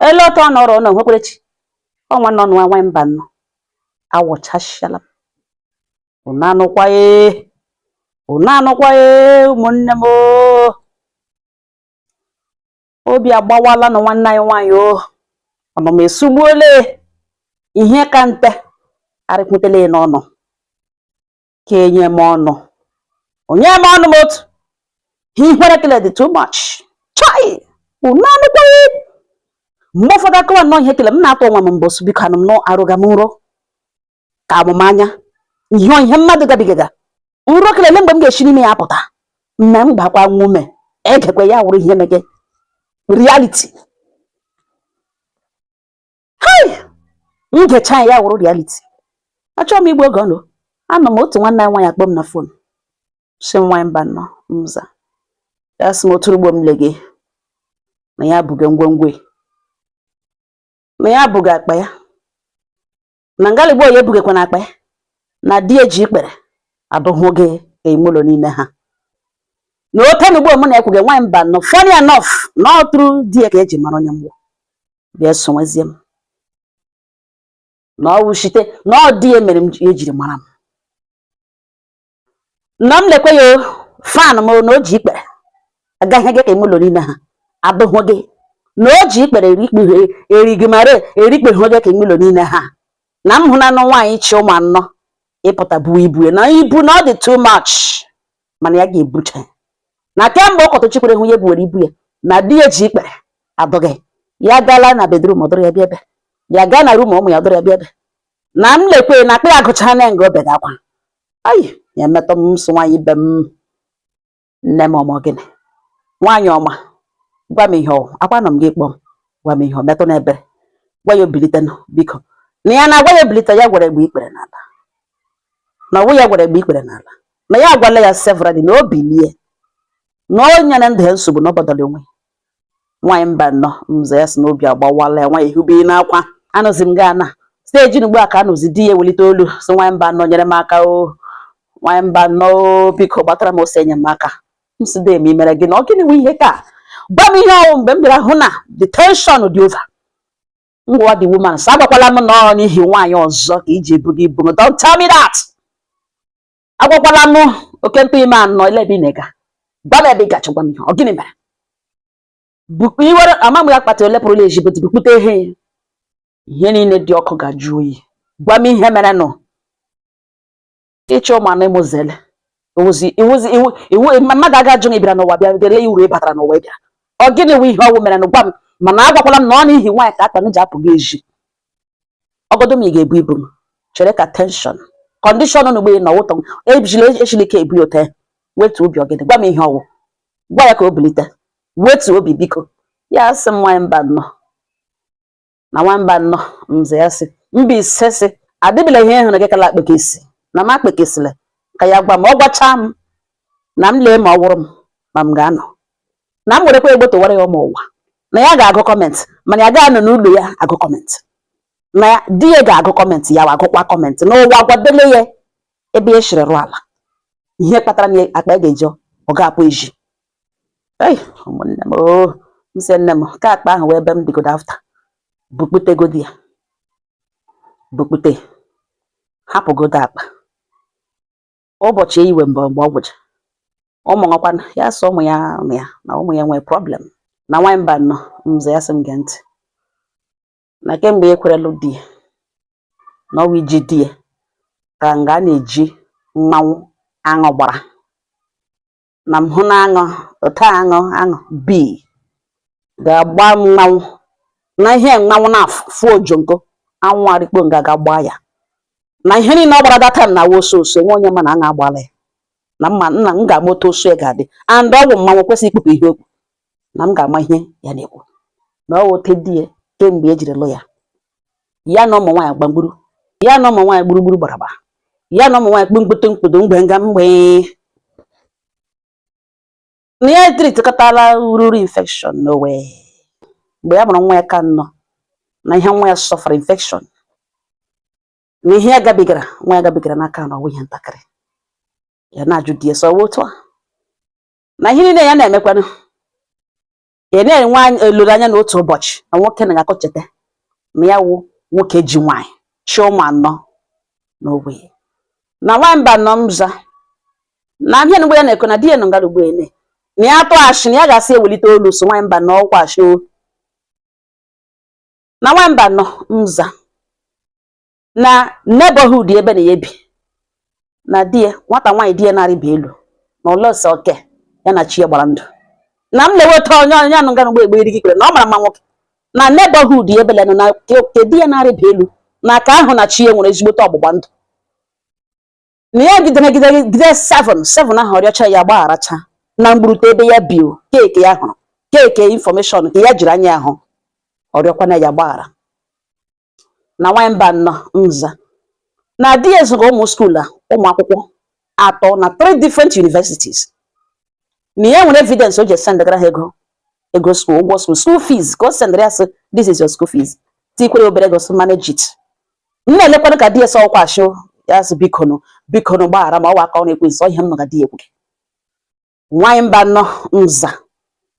ele otu ọ nọrọ na nwekwerechi ọnwa nọ nwa nwa mba nọ awọchashala unu anụkwaye ụmụnne m obi agbawala na nwanne anyị nwanyị ọnọ m esugbuole ihe ka nte arịkwutele n'ọnụ ka enye m ọnụ onye m ọnụ m otu ihere kele dị too much chai unu anụkwaye mgbe ụfọdụ akọwa nnọọ ihe kele m na-atụ onwe m mbọsụ biko anụ m n'arụga m nrọ ka amụmanya ihe mmadụ gabigaga nrọ kelele mgbe m ga-esi n'ime ya apụta na m gbakwa nwume egekwe ya wụrụ ihe mege reality m gecha ya wụrụ reality achọrọ m igbu oge ọnụ anọ m otu nwanne anyị nwaanyị akpọ m na fon si nwa mba nọ mza ya sị m otu ugbo m lege na ya buga ngwongwe na ya buga akpa ya na ngaligbo ya ebugekwa na akpa ya na di eji ikpere adụghị ka imụlọ niile ha na ote n'ugbo m na-ekwuge nwa mba nọ funny enough na ọtụrụ di ya ka eji mara onye mgbo bịa sonwezie m na ọwụ shite na ọ di ya mere m ejiri mara m na m lekwe ya fan m na o ji ikpere agaghị gị ka imụlọ niile ha adụghị gị na o ji ikpere erigimare erikpe hụ gị ka imụlọ niile ha na m hụ na anụ nwaanyị chi ụmụ anọ ịpụta bụ ibu na ibu na ọ dị too much mana ya ga-ebucha na kemgbe ọkọtụ chikwere hụ ya buwere ibu ya na di ya ji ikpere adụghị ya gala na bedroom ọdụrụ ya bịa ebe ya gaa na room ụmụ ya ọdụrụ ya bịa ebe na m lekwe na akpa ya gụcha na nga obe gakwa ayi ya emetọ m nsọ nwaanyị be m nne m ọmọ gịnị nwaanyị ọma gwa m ihe akwa nọ m gị kpọm gwa m ihe metọ n'ebere gwa ya obilite biko na ya na-agwa ya obilite ya gwara egbe ikpere n'ala na ọwụ ya gwara egbe ikpere n'ala na ya agwala ya severally na o bilie na o nyere ndụ ya nsogbu na ọbọdọrọ onwe nwaanyị mba nọ mza ya si n'obi agbawala ya nwaanyị hube n'akwa anụzi m gaa na steji n'ugbu a ka anụzi di ya ewelite olu si nwaanyị mba nọ nyere m aka nwaanyị mba nọ biko gbatara m ose enyemaka nside eme imere gị na ọ gịnị nwe ihe ka gwa m ihe ọwụ mgbe m bịara hụ na the tension dị over ngwa the woman sa agwakwala m nọ n'ihi nwaanyị ọzọ ka iji ebu gị ibu don't tell me that agwakwala m oke ntụ ime anọ elebi nega gwa m ebe ị gacha gwa m ihe ọ gịnị mere iwere ama m ya kpata olepụrụla ejibụtụ bukpute ihe niile dị ọkụ ga-ajụ oyi gwa m ihe mere nọ ịchọ ụmụ anụ ịmụzele iwu mmadụ aga ajụ na ịbịara n'ụwa bịa dele iwuru ịbatara n'ụwa ịbịa ọ gịnị nwe ihe ọgwụ mere nụ gwa m mana agwakwala m na ọ n'ihi nwaanyị ka akpa m ji apụghị eji ọgọdọ m ị ga-ebu ibu m chere ka tension kọndishọn n'ugbo na ụtọ ejila ike ebu ote wetu obi ọgịnị gwa m ihe ọwụ gwa ya ka o bilite wetu obi biko ya sị m nwaanyị mba nnọọ na nwa mba nnọọ mze ya sị mba ise sị adịbịla ihe hụrụ gị kala akpekesi na m akpekesịla ka ya gwa m ọ gwacha m na m lee ma ọ wụrụ m ma m ga-anọ na m werekwa egbe towara ya ụmụ ụwa na ya ga-agụ kọmentị mana ya ga-anọ n'ụlọ ya agụ kọmentị na di ya ga-agụ kọmentị ya agụkwa kọmentị n'ụwa gwadele ya ebe ya shiri rụ ala ihe kpatara m akpa ya ga-eji ọ ga-apụ eji ụmụnne m nsị nne m ka akpa ahụ wee ebe m digodo afta bukpute godi ya bukpute hapụgodo akpa ụbọchị eyiwe mgbe ọ gwụcha ụmụ nwakwana ya sọ ụmụ ya na ụmụ ya nwee problem na nwaanyị mba nọ mze ya sị m gee ntị na kemgbe e kwerelụ di ya na ọwa iji di ya ka nga a na-eji mmanwụ aṅụ gbara na m hụ na ụta aṅụ bi ga-agba mmanwụ na ihe mmanwụ na-afụ ojonko anwụ arịkpo nga ga-agba ya na ihe niile ọ gbara data na awa oso nwe onye ma na aṅụ agbala ya na mma nna m ga-ama otu oso ya ga-adị and ọ bụ mmanwụ kwesịrị ikpupụ ihe okwu na m ga-ama ihe ya na-ekwu na ọ wote di ya kemgbe ejiri lụ ya na ụmụ nwaanyị gbagburu ya na ụmụ nwaanyị gburugburu gbaraba ya na ụmụ nwaanyị kpumkpụtụ mkpudo mgbe nga mgbe na ya tritikọtala ururu infection n'owe mgbe ya mụrụ nwa ya ka nnọ na ihe nwa ya sọfara infection na ihe ya gabigara nwa ya gabigara n'aka na ọwụ ihe ntakịrị ya na-ajụ di ya sọ otu a na ihe niile ya na-emekwanụ ene nwaanyị eloro anya n'otu ụbọchị na nwoke na-akọchete ma ya wụ nwoke ji nwaanyị chi ụmụ anọ n'ogbe na nwamba nọ mza na ihe nugbo ya na-eko na di ya nọ ngarugbo ene na ya tụ ashị na ya ga-asị ewelite olu so nwamba nọ ọkwa ashị o na nwamba nọ mza na neighborhood ebe na ebi na di ya nwata nwaanyị di ya na-arịba elu na ụlọsọ oke ya na chi ya gbara ndụ na m na-eweta onye anụ ngarugbo egbe iri gikere na ọ mara mma nwoke na neighborhood ebe lenụ na ke di ya na-arịba elu na ka ahụ na chi ya nwere ezigbote ọgbụgba ndụ na ya gide 7 ahụ ọrịọcha ya gbagharacha na mgburute ebe ya bio keke ya hụrụ keke infọmeshọn ka ya jiri anya ahụ ọrịọkwana ya gbaghara na nwamba nọ nza na di ya zụrụ ụmụ skuul ụmụ akwụkwọ atọ na 3 different universities na ya nwere evidence o ji sendagara ha ego school ụgwọ school fees ka o sendara ya sị this is your school fees tikwere obere ego so manage it nna elekwana ka di ya sọ ọkwa ashụ ya sị bikonu gbaghara ma ọ waka ọ na-ekwe nsọ ihe m nọga di ekwe nwamba nọ nza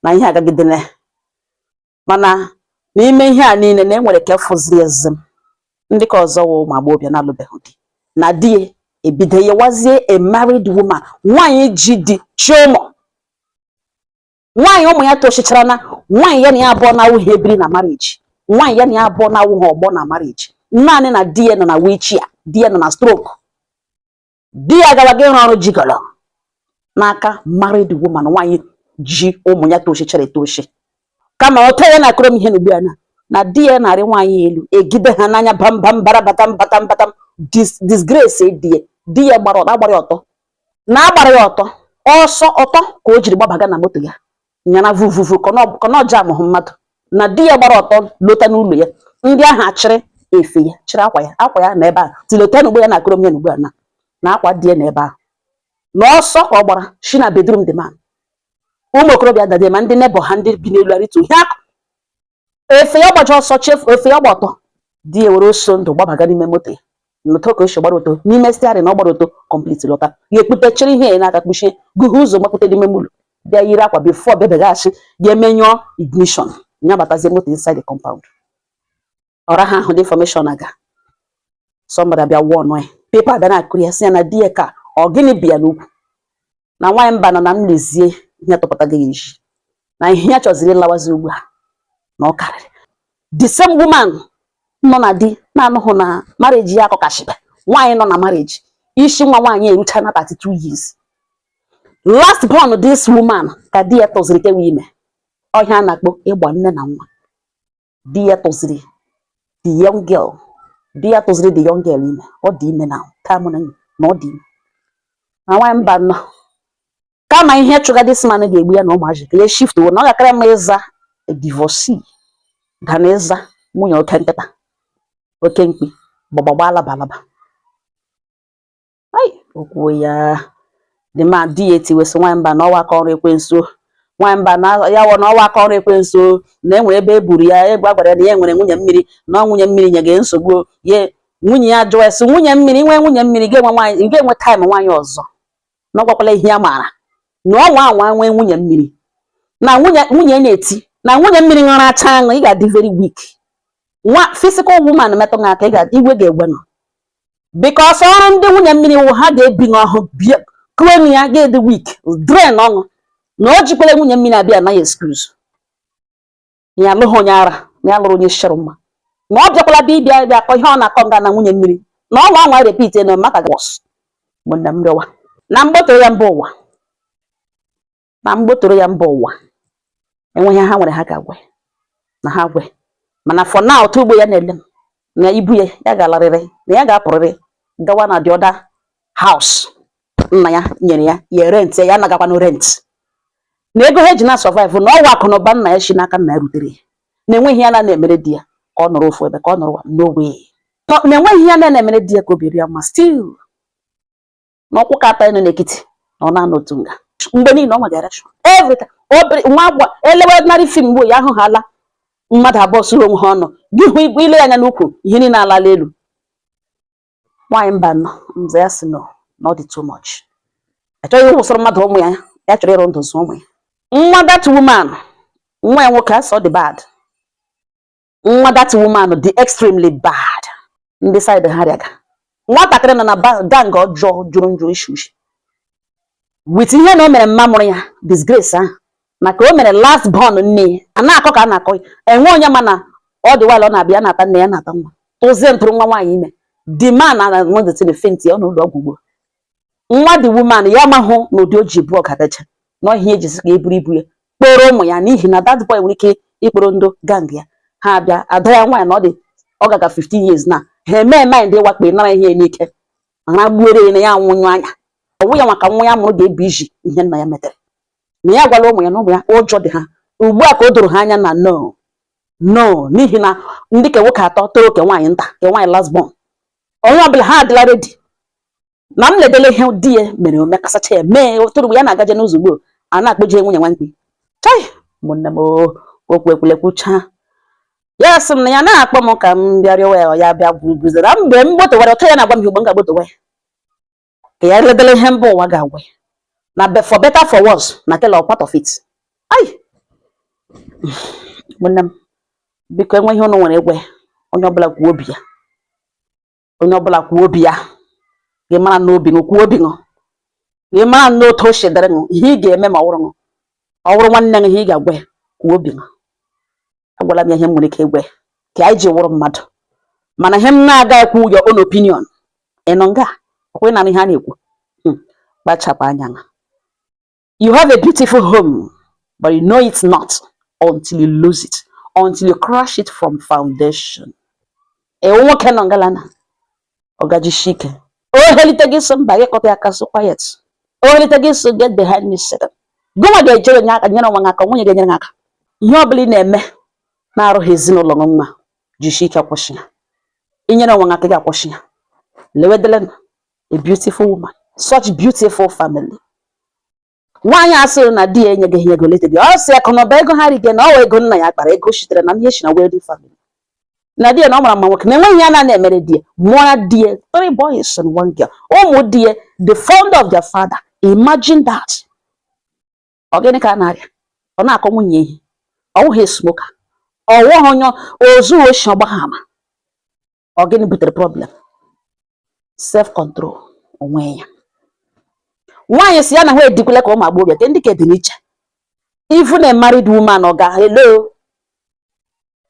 na ihe agagidene mana n'ime ihe a niile na enwere ka fụziri eze m ndị ka ọzọ wụ ma agbọbịa na-alụbeghị di na di ya ebido ya wazie a married woman nwaanyị ji di chiụmụ nwaanyị ụmụ ya tochichara na nwaanyị ya na ya abụọ na-awụghị ebiri na marriage nwaanyị ya na ya abụọ na-awụghị ọgbọ na marriage naanị na di ya nọ na wheelchair di ya nọ na stroke di ya gawa gị ọrụ jigọrọ n'aka married woman nwaanyị ji ụmụ ya tochichara etochi kama ọtọ ya na-akụrụ m ihe n'ugbu a na di ya narị nwaanyị elu egide ha n'anya bam batam disgrace di ya gbara ọtọ na-agbara ya ọtọ ọsọ ọtọ ka o jiri gbabaga na moto ya nyana vuvuvu ka ọ jam hụ mmadụ na di ya gbara ọtọ lota n'ụlọ ya ndị ahụ achịrị efe ya chịrị akwa ya na ebe a tilota n'ugbo ya na-akụrụ m ya n'ugbu a na akwa di ya na ebe ahụ na ọsọ ka ọ gbara shi na bedroom the man ụmụ okorobịa dade ma ndị nebo ha ndị bi n'elu arịtụ ihe akụ efe ya gbaji ọsọ chefu efe ya gba ọtọ di ya were oso ndụ gbabaga n'ime moto ya n'otu ka oshi gbara oto n'ime stiarị na ọ gbara oto complete lọta ya ekputechiri ihe ya n'aka kpuchie gụhụ ụzọ gbapụta n'ime ụlọ bịa yiri akwa before bebeghachi ga-emenyụọ ignition ya batazie moto inside the compound ọra ha ahụ dị information aga somebody abịa wụọ pepa abịa na-akụrụ ya sị ya na di ya ka ọ gịnị bịa n'ukwu na nwaanyị mba nọ na m lezie ihe tụpụta gị eji na ihe ya chọziri ịlawazi ugbu a na ọ karịrị the same woman nọ na di na-anụghị na marriage ya akọkashibe nwaanyị nọ na marriage isi nwa nwaanyị erucha na 32 years last born this woman ka di ya toziri kewe ime ọhịa a na-akpọ ịgba nne na nwa di ya toziri the young girl di ya toziri the young girl ime ọ dị ime na time na ọ dị ime na nwaanyị mba nọ kama ihe chụga this man ga-egbu ya na ụmụazị ka ya shift wo na ọ ga-akarị mma ịza divorcee ga na ịza nwunye oke nkịta oke mkpi gbagba alaba okwu ya dị ma di ya etiwesị nwamba na ọwa aka ọrụ ekwensu nwamba na ya wụ na ọwa aka ọrụ ekwensu na enwere ebe e buru ya ebe a gwara ya na ya nwere nwunye mmiri na nwunye mmiri nye gị nsogbu ye nwunye ya jụọ esi nwunye mmiri nwe nwunye mmiri ga-enwe taịm nwaanyị ọzọ na ọgwakwala ihe ya maara na ọnwa anwa nwee nwunye mmiri na nwunye na-eti na nwunye mmiri ṅụrụ acha aṅụ ị ga-adị very weak nwa physical woman metụ gị aka igwe ga-egwe nọ because ọrụ ndị nwunye mmiri wụ ha ga-ebi n'ọhụ klon ya ga-edi weak drain ọṅụ na o jikwere nwunye mmiri abịa anaghị excuse ya alụghị onye ara na ya lụrụ onye shịrị mma ma ọ bịakwala bịa akọ ihe ọ na-akọ nga na nwunye mmiri na ọnwa anwa repeat na maka gos mụnne m rịọwa na mgbotoro ya mba ụwa enweghị ha nwere ha ga-agwe na ha gwe mana for now otu ugbo ya na-ele m na ibu ya ga-alarịrị na ya ga-apụrịrị gawa na the other house nna ya nyere ya rent ya anagakwanụ rent na ego ha ji na survive na ọwa akụ na ụba nna ya si n'aka nna ya rutere na enweghị ya na-emere di ya ka ọ nọrọ ofu ebe ka ọ nọrọ n'ogbe na enweghị ya na-emere di ya ka obi ya ma still na ọkwụ ka ata n'ekiti na ọ na-anọ otu nga mgbe niile ọ nwere direction everything nwa agwa elewe ordinary film bụ ya ahụ ha ala mmadụ abụọ suru onwe ha ọnụ gị hụ igwe ile anya n'ukwu ihe niile alala elu nwaanyị mba nọ nze ya si no na ọ dị too much achọghị ịwụsịrị mmadụ ụmụ ya chọrọ ịrụ ndụ zụ ụmụ ya nwa that woman nwa ya nwoke asọ dị bad, nwa that woman dị extremely bad. Ndị side ha rịaga nwatakịrị nọ na gang ọjọọ jụrụ njụ ishi ushi with ihe na o mere mma mụrụ ya disgrace ahụ maka o mere last born nne ya a na-akọ ka a na-akọ ya enwe onye mana ọ dị wala ọ na-abịa na-ata nne ya na-ata nwa tụzie ntụrụ nwa nwaanyị ime the man na nwedetin fenti ọ n'ụlọ ọgwụ ugbo nwa the woman ya mahụ na ụdị o ji bụ ọgadacha na ihe ejisi ka eburu ibu ya kpọrọ ụmụ ya n'ihi na that boy nwere ike ịkpọrọ ndo gang ya ha abịa ada ya nwaanyị na ọ gaga 15 years na ha eme mind ịwakpe nara ihe n'ike ha gbuere na ya nwụnyụ anya ọwụ ya maka nwa ya mụrụ ga-ebu iji ihe nna ya metere na ya gwara ụmụ ya na ụmụ ya ụjọ dị ha ugbu a ka o doro ha anya na no n'ihi na ndị ke nwoke atọ toro ke nwaanyị nta ke nwaanyị last born onye ọbụla ha adịla redi na m ledele ihe di ya mere omekasacha ya mee toro ya na-agaje n'ụzọ ugbo a na-akpọje nwunye nwamkpi chai ụmụnne m okwu ekwulekwucha ya sị m na ya na-akpọ m ka m bịarịọ ya bịa buzere mgbe m gbotowara ọtọ ya na-agwa m ihe ugbo m ga-agbotowa ya ka ya ledele ihe mba ụwa ga-agwa ya na for better for worse na tell part of it. Ai ụmụnne m biko enwe ihe ụnụ nwere egwe onye ọbụla kwuo obi ya onye ọbụla kwuo obi ya gị mara n'obi gị kwuo obi gị gị mara n'otu o shedere gị ihe ị ga-eme ma ọ wụrụ nwanne gị ihe ị ga-agwa ya kwuo obi gị agwala m ya ihe m nwere ike egwe ka anyị ji wụrụ mmadụ mana ihe m na-aga ekwu your own opinion ịnọ nga ọkwa na ihe a na-ekwu kpachapụ anya nga you have a beautiful home but you know it's not until you lose it, until you crash it from foundation. Ewu nwoke nọ ngalana ọgaji shike o helite gị so mba gị kọta aka so quiet o helite gị so get behind me set up gụnwa ga-ejere nye aka nyere nwa aka nwunye ga-enyere aka ihe ọbụla ị na-eme na-arụghị ezinụlọ gị mma jishi ike akwụsị ya inyere nwa aka ga-akwụsị ya lewedele a beautiful woman, such beautiful family. Nwaanyị asịrị na di ya enyeghị ihe ego lete gị ọ sị akụ na ọba ego ha rige na ọ ego nna ya kpara ego shitere na ihe shi na wedding family na di ya na ọ mara mma nwoke na enweghị ya na-emere di ya mụọ di ya 3 boys and 1 girl ụmụ di ya the founder of their father. Imagine that. Ọ gịnị ka a na-arịa ọ na-akọ nwunye ihe ọ wụghị smoker ọ wụghị onye ozu oshi ọgbaghama ọ gịnị butere problem self control onwe ya. Nwaanyị si ya na ha edikwele ka ụmụ agbọghọbịa ke ndị ka dị n'iche even a married woman ọ ga hello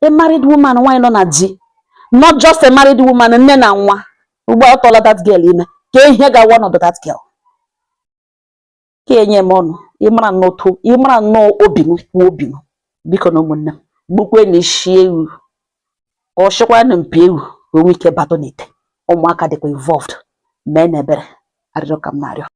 a married woman nwaanyị nọ na di not just a married woman nne na nwa ugbo ọ tọla that girl ime ka ihe ga-awa ọnọdụ that girl ka enye m ọnụ ịmara n'otu ịmara n'obi m biko na ụmụnne m gbukwe na isi ewu ọ shịkwa na mpi ewu onwe ike batụ n'ite ụmụaka dịkwa involved mee na ebere arịrịọ ka m na-arịọ